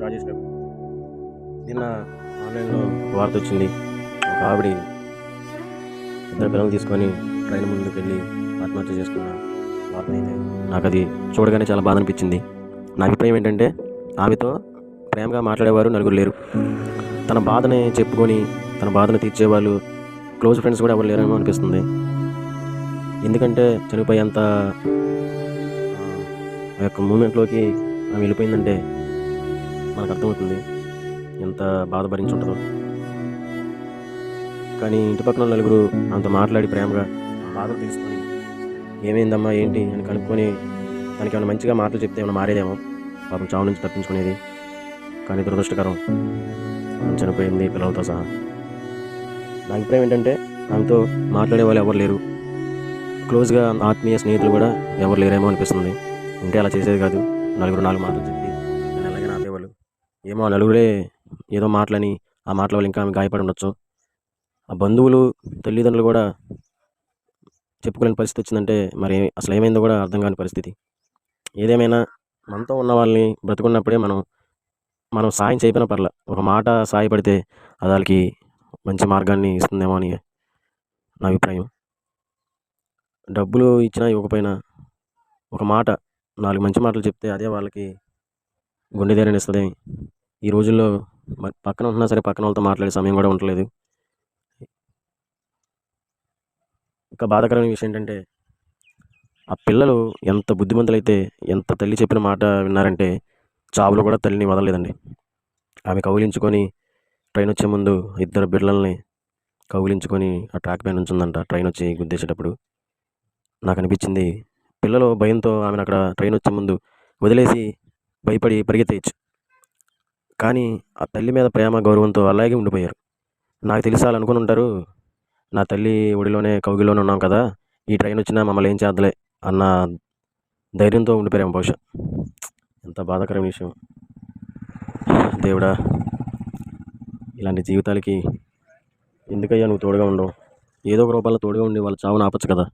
రాజేష్ గారు. నిన్న ఆన్లైన్‌లో వార్త వచ్చింది. ఒక ఆవిడ ఇద్దరు పిల్లల్ని తీసుకొని ట్రైన్ ముందుకెళ్ళి ఆత్మహత్య చేసుకున్న వార్త అయితే నాకది చూడగానే చాలా బాధ అనిపించింది. నా అభిప్రాయం ఏంటంటే, ఆమెతో ప్రేమగా మాట్లాడేవారు నలుగురు లేరు. తన బాధని చెప్పుకొని తన బాధను తీర్చేవాళ్ళు క్లోజ్ ఫ్రెండ్స్ కూడా ఎవరు లేరేమో అనిపిస్తుంది. ఎందుకంటే చనిపోయేంత ఆ యొక్క మూమెంట్లోకి ఆమె వెళ్ళిపోయిందంటే మనకు అర్థమవుతుంది ఎంత బాధ భరించుంటుందో. కానీ ఇంటి పక్కన నలుగురు ఆమెతో మాట్లాడి ప్రేమగా బాధలు తీసుకొని ఏమైందమ్మా ఏంటి అని కనుక్కొని తనకి ఏమైనా మంచిగా మాటలు చెప్తే ఏమైనా మారేదేమో పాపం చావు నుంచి తప్పించుకునేది. కానీ దురదృష్టకరం, ఆమె చనిపోయింది పిల్లలతో సహా. నా అభిప్రాయం ఏంటంటే, ఆమెతో మాట్లాడే వాళ్ళు ఎవరు లేరు, క్లోజ్గా ఆత్మీయ స్నేహితులు కూడా ఎవరు లేరేమో అనిపిస్తుంది. ఉంటే అలా చేసేది కాదు. నలుగురు నాలుగు మాటలు చెప్పి నన్ను ఎలాగైనా ఆపేవాళ్ళు. ఏమో ఆ నలుగురే ఏదో మాటలని ఆ మాటల వల్ల ఇంకా ఆమె గాయపడి ఉండొచ్చు. ఆ బంధువులు తల్లిదండ్రులు కూడా చెప్పుకోలేని పరిస్థితి వచ్చిందంటే మరి అసలు ఏమైందో కూడా అర్థం కాని పరిస్థితి. ఏదేమైనా మనతో ఉన్న వాళ్ళని బ్రతుకున్నప్పుడే మనం సాయం చేయకపోయినా పర్లే, ఒక మాట సాయపడితే అది వాళ్ళకి మంచి మార్గాన్ని ఇస్తుందేమో అని నా అభిప్రాయం. డబ్బులు ఇచ్చినా ఇవ్వకపోయినా ఒక మాట, నాలుగు మంచి మాటలు చెప్తే అదే వాళ్ళకి గుండె ధైర్యాన్ని ఇస్తుంది. ఈ రోజుల్లో మరి పక్కన ఉంటున్నా సరే పక్కన వాళ్ళతో మాట్లాడే సమయం కూడా ఉండలేదు. ఇంకా బాధాకరమైన విషయం ఏంటంటే, ఆ పిల్లలు ఎంత బుద్ధిమంతులైతే ఎంత తల్లి చెప్పిన మాట విన్నారంటే చావులో కూడా తల్లిని వదలలేదండి. ఆమె కౌగిలించుకొని ట్రైన్ వచ్చే ముందు ఇద్దరు బిడ్డలని కౌగిలించుకొని ఆ ట్రాక్ పైన ఉంచుందంట. ట్రైన్ వచ్చి గుద్దేసేటప్పుడు నాకు అనిపించింది, పిల్లలు భయంతో ఆమెను అక్కడ ట్రైన్ వచ్చే ముందు వదిలేసి భయపడి పరిగెత్తేయచ్చు. కానీ ఆ తల్లి మీద ప్రేమ గౌరవంతో అలాగే ఉండిపోయారు. నాకు తెలిసి వాళ్ళు అనుకుని ఉంటారు, నా తల్లి ఒడిలోనే కౌగిలోనే ఉన్నాం కదా, ఈ ట్రైన్ వచ్చినా మమ్మల్ని ఏం చేద్దలే అన్న ధైర్యంతో ఉండిపోయాము బహుశా. ఎంత బాధాకరమైన విషయం. దేవుడా, ఇలాంటి జీవితాలకి ఎందుకయ్యా నువ్వు తోడుగా ఉండవు? ఏదో ఒక రూపంలో తోడుగా ఉండి వాళ్ళ చావును ఆపచ్చు కదా.